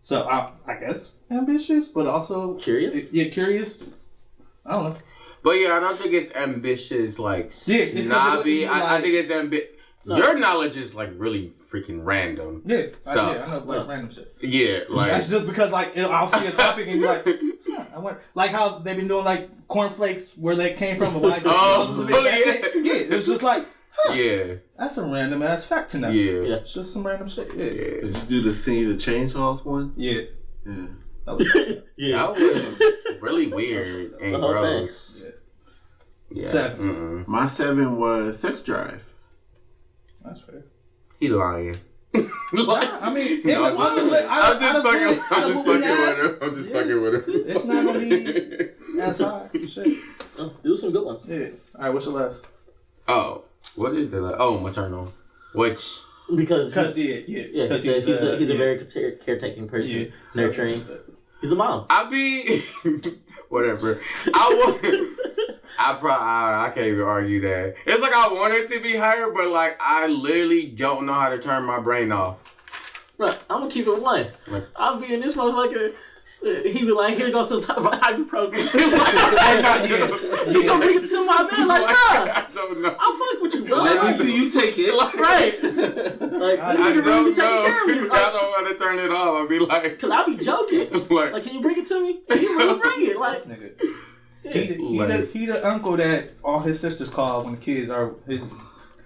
So I guess ambitious, but also curious. Curious. I don't know. But yeah, I don't think it's ambitious like snobby. I think it's No. Your knowledge is like really freaking random. Yeah. So, I know like random shit. Yeah, like That's just because like I'll see a topic and be like, I wonder, like how they've been doing like cornflakes, where they came from, and why it was just like, yeah, that's a random ass fact to know. Yeah. It's just some random shit. Yeah. Did you do the See the Chainsaws one? Yeah. Yeah. That was that was really weird and The whole gross. Yeah. 7. My 7 was Sex Drive. That's fair. He lying. I mean, No, I'm just fucking with her. It's not gonna be as high. Shit. Do some good ones. Yeah. All right, what's your last? Oh, what is the maternal? Which Because he's a very caretaking person, nurturing. He's a mom. I be whatever. I can't even argue that. It's like I want it to be higher, but like I literally don't know how to turn my brain off. Bro, I'm gonna keep it one. I'll be in this motherfucker. He be like, here goes some type of ibuprofen. He gonna bring it to my bed like, nah. I don't know. I'll fuck with you, bro. Let me see you take it. Right. Like, I this nigga really be taking don't care of me. know. I don't know how to turn it off. I'll be like, Cause I be joking. Like, can you bring it to me? He really bring it. Like, He the uncle that all his sisters call when the kids are his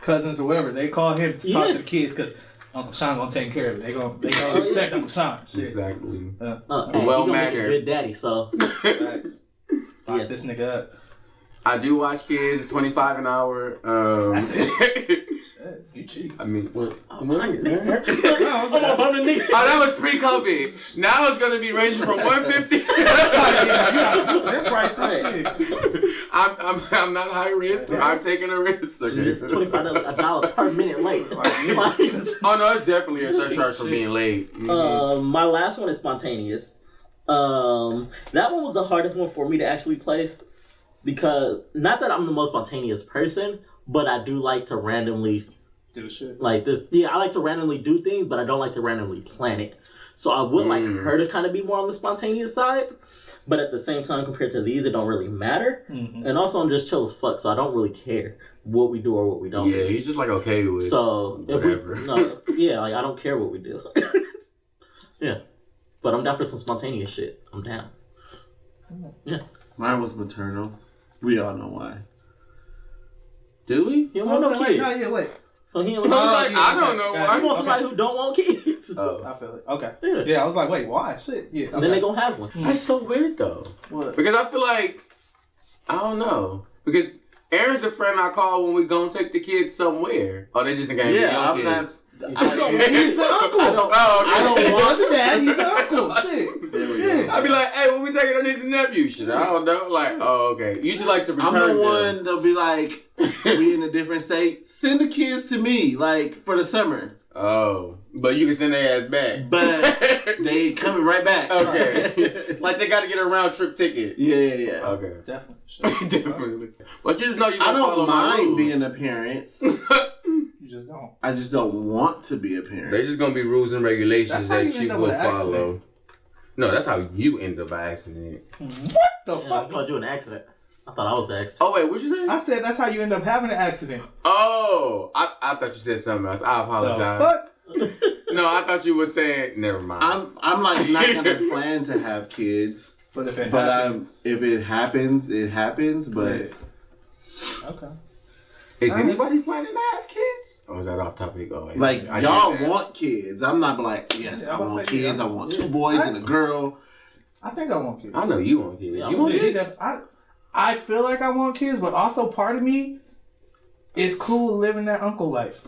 cousins or whatever. They call him to talk to the kids because Uncle Sean gonna take care of it. They gonna respect Uncle Sean. Shit. Exactly. well mannered. Good daddy. So lock this nigga up. I do watch kids. 25 an hour. That's it. You cheap. I mean, what? Oh, that was pre-COVID. Now it's gonna be ranging from 150. I'm not high risk. I'm taking a risk. Okay. It's $25 per minute late. Oh no, it's definitely a surcharge for being late. Mm-hmm. My last one is spontaneous. That one was the hardest one for me to actually place because not that I'm the most spontaneous person, but I do like to randomly do shit like this. Yeah, I like to randomly do things, but I don't like to randomly plan it. So I would like her to kind of be more on the spontaneous side, but at the same time, compared to these, it don't really matter. Mm-hmm. And also, I'm just chill as fuck, so I don't really care what we do or what we don't. Yeah, he's just like okay with. So whatever. Like I don't care what we do. Yeah, but I'm down for some spontaneous shit. I'm down. Yeah. Mine was maternal. We all know why. Do we? He don't want no kids. Wait. So he don't I don't know why. I want somebody who don't want kids. Oh. I feel it. Okay. Yeah, I was like, wait, why? Shit. Yeah. Okay. And then they gonna have one. That's so weird though. What? Because I feel like I don't know. Because Aaron's the friend I call when we gonna take the kids somewhere. Oh, they just think I'm young kids. He's the uncle. I don't want the dad. He's the uncle. Shit. There we go. I'd be like, hey, when we taking our niece and nephew? Shit, I don't know. Like, oh, okay. You just like to return I'm the them. one that'll be like, we in a different state. Send the kids to me, like, for the summer. Oh. But you can send their ass back. But they coming right back. Okay. Like they got to get a round trip ticket. Yeah. Okay. Definitely. Sure. Definitely. But you just know you I gotta follow don't my mind rules. being a parent. You just don't. I just don't want to be a parent. There's just gonna be rules and regulations that you will follow. Accident. No, that's how you end up by accident. What the I fuck? thought you were an accident. I thought I was the accident. Oh wait, what'd you say? I said that's how you end up having an accident. Oh, I thought you said something else. I apologize. Fuck. No, I thought you were saying. Never mind. I'm like not gonna plan to have kids. But if it happens, if it happens, it happens. But okay. Is anybody planning to have kids? Or is that off topic? Oh, like y'all want kids. I'm not like, yes, I want kids. I want 2 boys and a girl. I think I want kids. I know you want kids. Yeah, you want kids? I feel like I want kids, but also part of me is cool living that uncle life.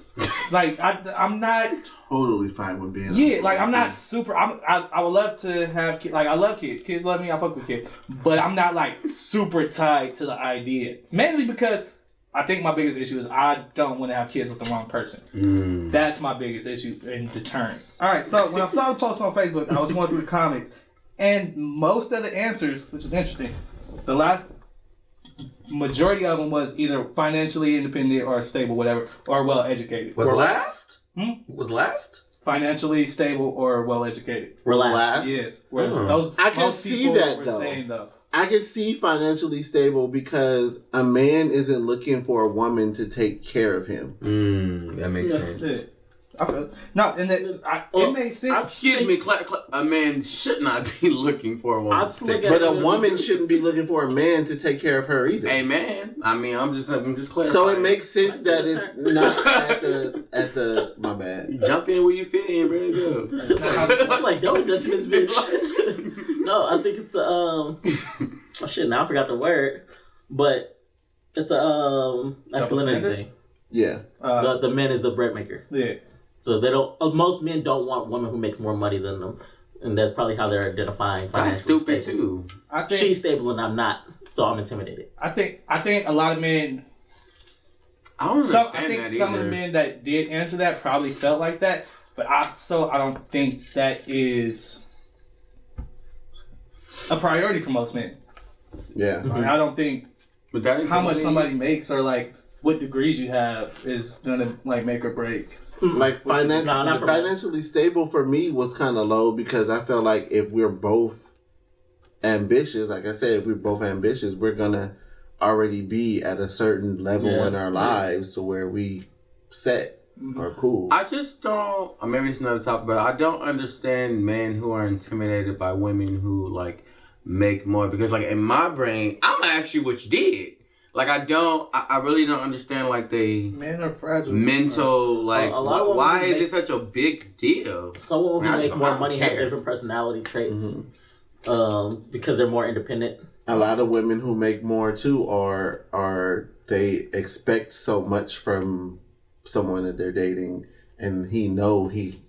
Like I'm not totally fine with being. Yeah, like I'm not super. I would love to have kids. Like I love kids. Kids love me. I fuck with kids. But I'm not like super tied to the idea. Mainly because I think my biggest issue is I don't want to have kids with the wrong person. That's my biggest issue in deterrent. All right, so when I saw the post on Facebook, I was going through the comments, and most of the answers, which is interesting, the last majority of them was either financially independent or stable, whatever, or well educated. Was last? Was last? Financially stable or well educated. Relax. Yes. Whereas those I can most see people that were though. saying, though. I can see financially stable because a man isn't looking for a woman to take care of him. That makes sense. Yeah. I feel it. No, and it makes sense. Excuse me, a man should not be looking for a woman. But a woman shouldn't be looking for a man to take care of her either. Hey man, I mean, I'm just clarifying. So it makes sense that it's not at the my bad. You jump in where you fit in, bro. I'm like, don't judge this bitch. No, I think it's oh shit, now I forgot the word, but it's masculinity thing. Yeah. The man is the bread maker. Yeah. So they don't. Most men don't want women who make more money than them, And that's probably how they're identifying That's financially stupid stable. too. I think She's stable and I'm not, so I'm intimidated. I think a lot of men. I don't understand I think that some either. of the men that did answer that probably felt like that, but I don't think that is a priority for most men. Yeah. Like, I don't think But that how much somebody makes or like what degrees you have is gonna like make or break. Like No, not for me. financially stable for me was kind of low because I felt like if we're both ambitious, like I said, if we're both ambitious, we're gonna already be at a certain level in our lives to where we set or cool. I just don't. Maybe it's another topic, but I don't understand men who are intimidated by women who like make more because, like, in my brain, I'm actually what you did. Like, I really don't understand like the Men are fragile. mental like. A lot of why women is it such a big deal? Some women who I make don't more money have care. different personality traits because they're more independent. A lot of women who make more too are they expect so much from someone that they're dating, and he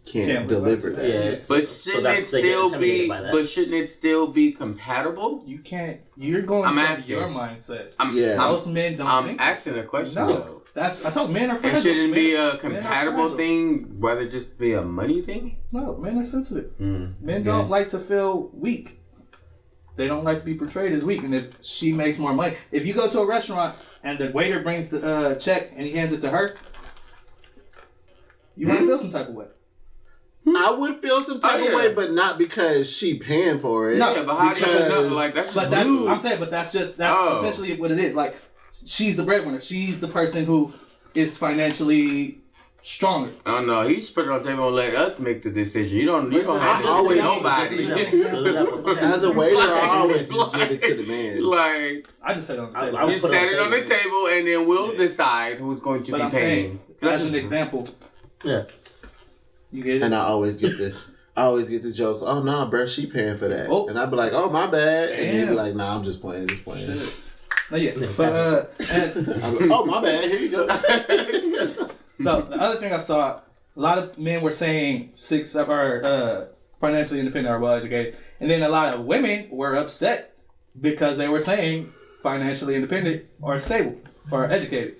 can't deliver that. Yeah. But So shouldn't that's- it they get still intimidated be? by that. But shouldn't it still be compatible? You can't. You're going I'm from asking. your mindset. Yeah. Most men don't I'm think. asking a question No, though. I told men are fragile. It shouldn't be Men- a men are compatible fragile. thing, rather just be a money thing. No, men are sensitive. Men Yes. don't like to feel weak. They don't like to be portrayed as weak. And if she makes more money, if you go to a restaurant and the waiter brings the check and he hands it to her, you might feel some type of way. I would feel some type Oh, of yeah. way, but not because she paying for it. No, Yeah, but how do you because- adjust? Like that's But just that's rude. I'm saying. But that's Oh. essentially what it is. Like she's the breadwinner. She's the person who is financially stronger. Oh no, he should put it on the table and let us make the decision. You don't have to always- always nobody. As a waiter, I Like- always just give it to the man. Like I just said it on the table. I would you put set it it on on the the table and then we'll Yeah. decide who's going to but be I'm paying. saying, as an example, Yeah. you get it. And I always get this. I always get the jokes. Oh no, bro, she paying for that. Oh. And I'd be like, oh my bad. And he'd be Damn. like, nah, I'm just playing. No, yeah. But and I'm like, oh my bad. Here you go. so the other thing I saw, a lot of men were saying financially independent or well educated, and then a lot of women were upset because they were saying financially independent or stable or educated.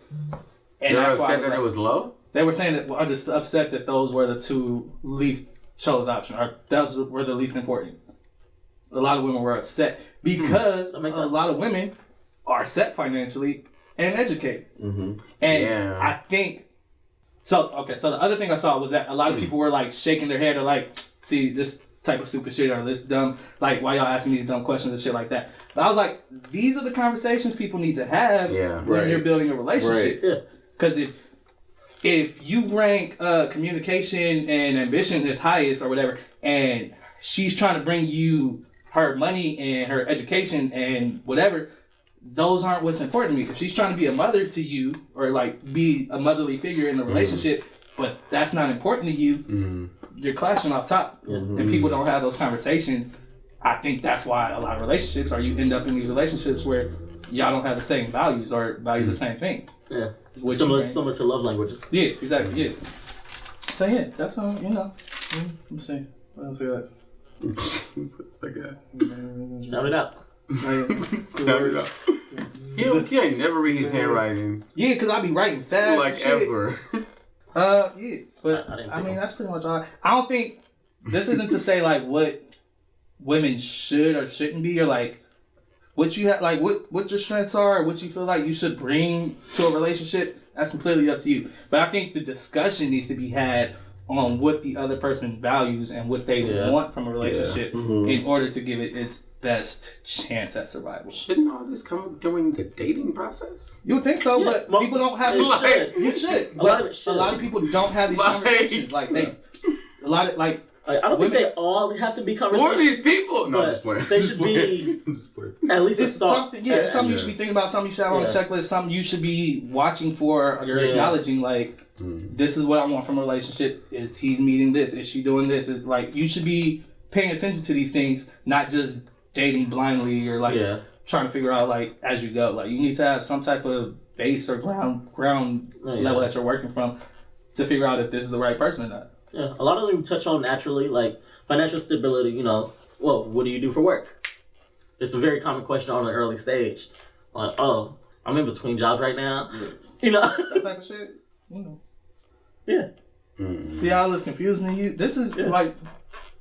And You're that's why upset that it was low? they were saying that I'm just upset that those were the two least chose option, or those were the least important. A lot of women were upset because That makes a sense. lot of women are set financially and educated. Mm-hmm. And Yeah. I think so. Okay, so the other thing I saw was that a lot of people were like shaking their head or like, see this type of stupid shit or this dumb, like why y'all asking me these dumb questions and shit like that. But I was like, these are the conversations people need to have Yeah. when Right. you're building a relationship. Yeah. Because if you rank communication and ambition as highest or whatever, and she's trying to bring you her money and her education and whatever, those aren't what's important to me. If she's trying to be a mother to you or like be a motherly figure in the relationship, but that's not important to you, you're clashing off top. And people don't have those conversations. I think that's why a lot of relationships, or you end up in these relationships where y'all don't have the same values or value the same thing. Yeah. What Similar you bring. to love languages. Yeah, exactly. Yeah. So yeah, that's you know. Let me see. What else we got? Sound it out. He ain't never read his handwriting Yeah, because I be writing fast. like and shit. ever. Yeah, but I didn't I pick mean them. that's pretty much all. I don't think this isn't to say like what women should or shouldn't be, or like what you have, like what your strengths are, or what you feel like you should bring to a relationship. That's completely up to you. But I think the discussion needs to be had on what the other person values and what they want from a relationship in order to give it its best chance at survival. Shouldn't all this come up during the dating process? You would think so, Yeah, but well, people don't have. it should. You should. A lot But of it should. a lot of people don't have these Like- conversations. Like they, a lot of like. I don't Women- think they all have to be Who are conversations. these people? No, But just playing. they Just should playing. be- Just playing. At least a It's thought. something, it's something you should be thinking about, something you should have on a Yeah. checklist, something you should be watching for, or you're acknowledging, like, this is what I want from a relationship. Is he's meeting this? Is she doing this? Is like, you should be paying attention to these things, not just dating blindly or like trying to figure out like as you go. Like, you need to have some type of base or ground level that you're working from to figure out if this is the right person or not. Yeah, a lot of them touch on naturally, like financial stability. You know, well, what do you do for work? It's a very common question on an early stage. Like, oh, I'm in between jobs right now. Yeah. You know, that type of shit. You know. Yeah. See how it's confusing to you? This is like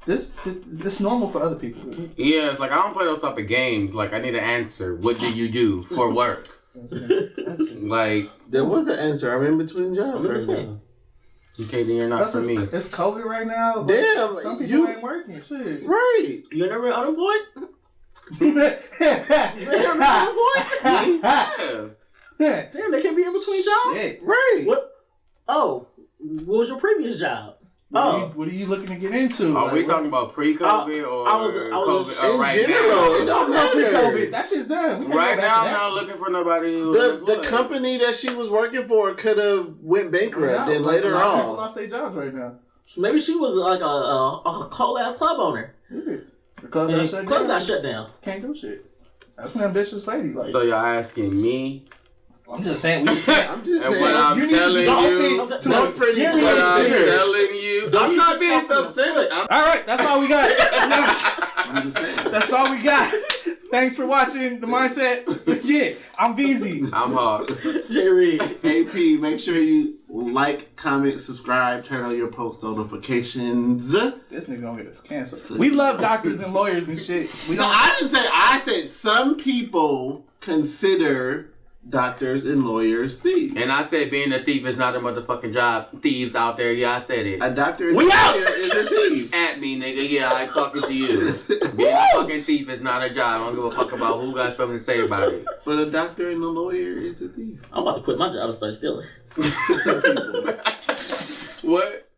this normal for other people. Yeah, it's like I don't play those type of games. Like I need an answer. What do you do for work? Like there was an answer. I'm in between jobs. I'm in between. Okay, then you're not for me. It's COVID right now. Like, damn, some people ain't working. Shit. Right. You never unemployed? Yeah. Damn, they can't be in between jobs? Shit. Right. What? Oh, what was your previous job? What are you looking to get into? Are we talking about pre-COVID or I was COVID? in Right general, now? it don't matter. COVID. That shit's done. Right now, I'm not looking for nobody who The company that she was working for could have went bankrupt and later on. People lost their jobs right now. Maybe she was like a cold ass club owner. Yeah. The club got shut down. Can't do shit. That's an ambitious lady. Like. So y'all asking me? I'm just saying. I'm just saying. What I'm telling you. That's pretty What I'm self-centered. telling you. I'm not being self-centered. All right, that's all we got. I'm just saying. That's all we got. Thanks for watching The Mindset. Yeah, I'm BZ. I'm hard. J. Reed. AP, make sure you like, comment, subscribe, turn on your post notifications. This nigga gonna get us canceled. We love doctors and lawyers and shit. I didn't say. I said some people consider doctors and lawyers thieves. And I said being a thief is not a motherfucking job. Thieves out there, yeah, I said it. A doctor and a lawyer is a thief. At me, nigga, yeah, I talking to you. Being a fucking thief is not a job. I don't give a fuck about who got something to say about it. But a doctor and a lawyer is a thief. I'm about to quit my job and start stealing. To some people. What?